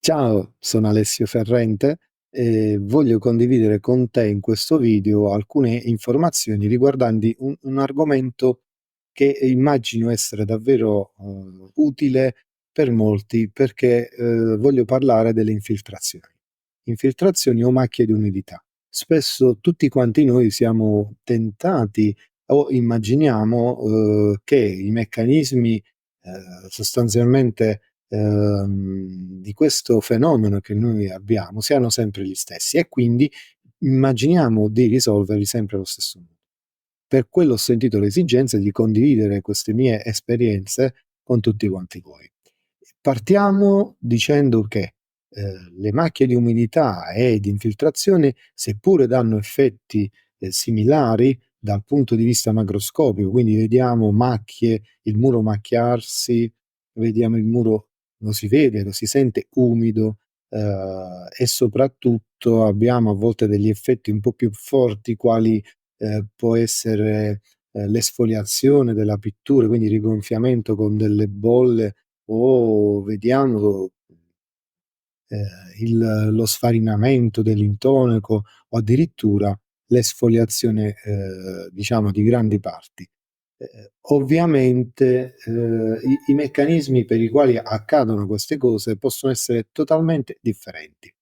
Ciao, sono Alessio Ferrente e voglio condividere con te in questo video alcune informazioni riguardanti un argomento che immagino essere davvero utile per molti perché voglio parlare delle infiltrazioni. Infiltrazioni o macchie di umidità. Spesso tutti quanti noi siamo tentati o immaginiamo che i meccanismi sostanzialmente di questo fenomeno che noi abbiamo siano sempre gli stessi e quindi immaginiamo di risolverli sempre allo stesso modo. Per quello ho sentito l'esigenza di condividere queste mie esperienze con tutti quanti voi. Partiamo dicendo che le macchie di umidità e di infiltrazione, seppure danno effetti similari dal punto di vista macroscopico, quindi vediamo macchie, il muro macchiarsi, vediamo il muro, lo si vede, lo si sente umido, e soprattutto abbiamo a volte degli effetti un po' più forti, quali può essere l'esfoliazione della pittura, quindi rigonfiamento con delle bolle, o vediamo lo sfarinamento dell'intonaco o addirittura l'esfoliazione diciamo di grandi parti. Ovviamente i meccanismi per i quali accadono queste cose possono essere totalmente differenti.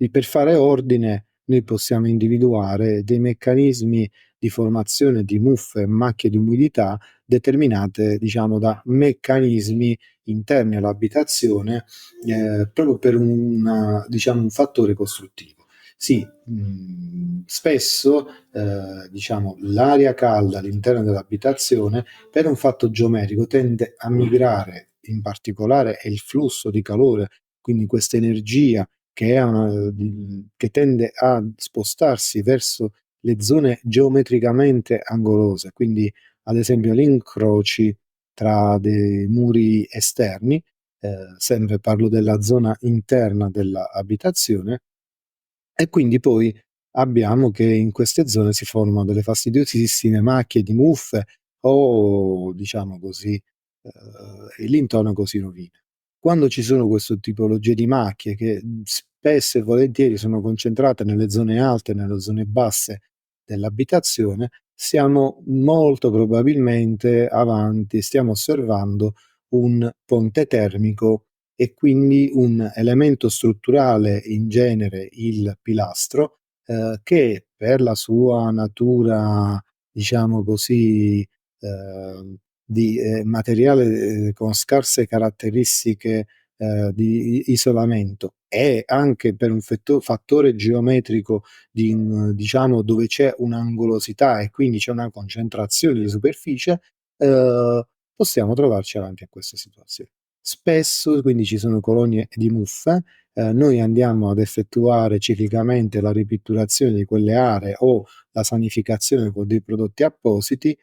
Per fare ordine, noi possiamo individuare dei meccanismi di formazione di muffe e macchie di umidità determinate, diciamo, da meccanismi interni all'abitazione, proprio per diciamo, un fattore costruttivo. Sì, spesso diciamo, l'aria calda all'interno dell'abitazione, per un fatto geometrico, tende a migrare, in particolare è il flusso di calore, quindi questa energia che tende a spostarsi verso le zone geometricamente angolose, quindi ad esempio gli incroci tra dei muri esterni, sempre parlo della zona interna dell'abitazione, e quindi poi abbiamo che in queste zone si formano delle fastidiosissime macchie di muffe o, diciamo così, l'intonaco si rovina. Quando ci sono queste tipologie di macchie che spesso e volentieri sono concentrate nelle zone alte e nelle zone basse dell'abitazione, siamo molto probabilmente avanti, stiamo osservando un ponte termico e quindi un elemento strutturale, in genere il pilastro, che per la sua natura, diciamo così, di materiale con scarse caratteristiche di isolamento, e anche per un fattore geometrico diciamo, dove c'è un'angolosità e quindi c'è una concentrazione di superficie, possiamo trovarci avanti a queste situazioni. Spesso quindi ci sono colonie di muffe, noi andiamo ad effettuare ciclicamente la ripitturazione di quelle aree o la sanificazione con dei prodotti appositi,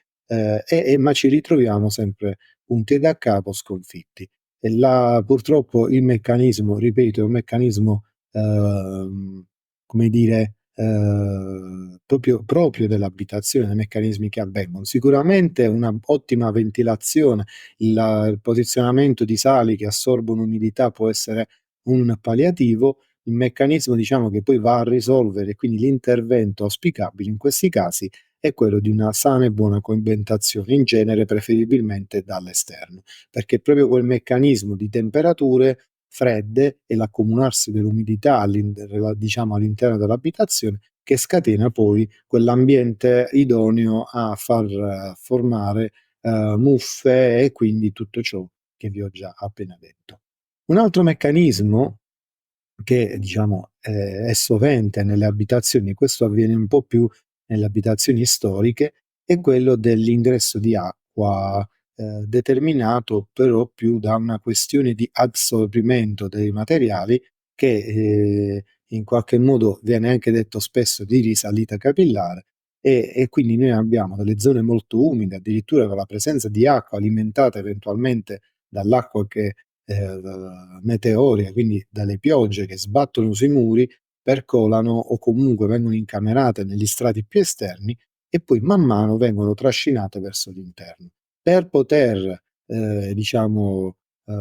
ma ci ritroviamo sempre punti da capo, sconfitti. E là purtroppo il meccanismo, ripeto, è un meccanismo come dire, proprio dell'abitazione, dei meccanismi che avvengono. Sicuramente una ottima ventilazione, il posizionamento di sali che assorbono umidità può essere un palliativo. Il meccanismo, diciamo, che poi va a risolvere, quindi l'intervento auspicabile in questi casi, è quello di una sana e buona coibentazione, in genere preferibilmente dall'esterno, perché proprio quel meccanismo di temperature fredde e l'accumularsi dell'umidità diciamo, all'interno dell'abitazione, che scatena poi quell'ambiente idoneo a far formare muffe e quindi tutto ciò che vi ho già appena detto. Un altro meccanismo che, diciamo, è sovente nelle abitazioni, questo avviene un po' più nelle abitazioni storiche, è quello dell'ingresso di acqua, determinato però più da una questione di assorbimento dei materiali che, in qualche modo viene anche detto spesso di risalita capillare, e quindi noi abbiamo delle zone molto umide, addirittura con la presenza di acqua alimentata eventualmente dall'acqua che meteorica, quindi dalle piogge che sbattono sui muri, percolano o comunque vengono incamerate negli strati più esterni e poi man mano vengono trascinate verso l'interno. Per poter, diciamo,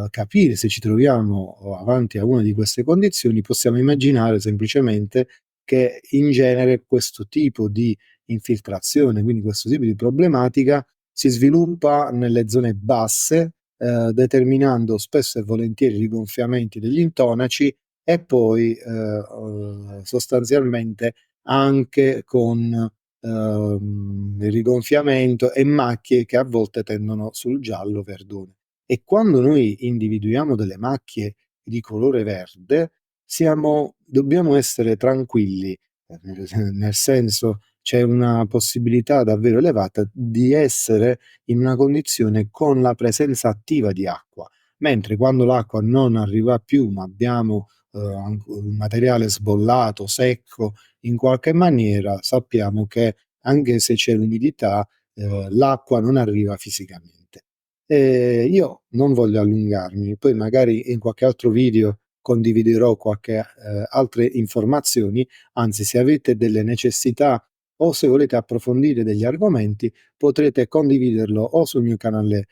capire se ci troviamo avanti a una di queste condizioni, possiamo immaginare semplicemente che in genere questo tipo di infiltrazione, quindi questo tipo di problematica, si sviluppa nelle zone basse, determinando spesso e volentieri rigonfiamenti degli intonaci e poi sostanzialmente anche con il rigonfiamento e macchie che a volte tendono sul giallo verdone. E quando noi individuiamo delle macchie di colore verde, dobbiamo essere tranquilli, nel senso c'è una possibilità davvero elevata di essere in una condizione con la presenza attiva di acqua, mentre quando l'acqua non arriva più, ma abbiamo un materiale sbollato, secco, in qualche maniera sappiamo che anche se c'è l'umidità, l'acqua non arriva fisicamente. Io non voglio allungarmi, poi magari in qualche altro video condividerò qualche altre informazioni, anzi se avete delle necessità o se volete approfondire degli argomenti potrete condividerlo o sul mio canale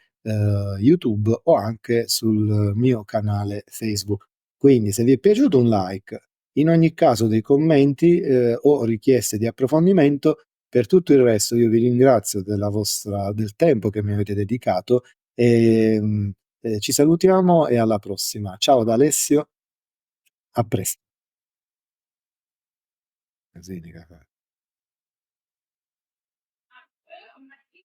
YouTube o anche sul mio canale Facebook. Quindi se vi è piaciuto un like, in ogni caso dei commenti o richieste di approfondimento, per tutto il resto io vi ringrazio del tempo che mi avete dedicato e ci salutiamo e alla prossima. Ciao da Alessio, a presto. Casini,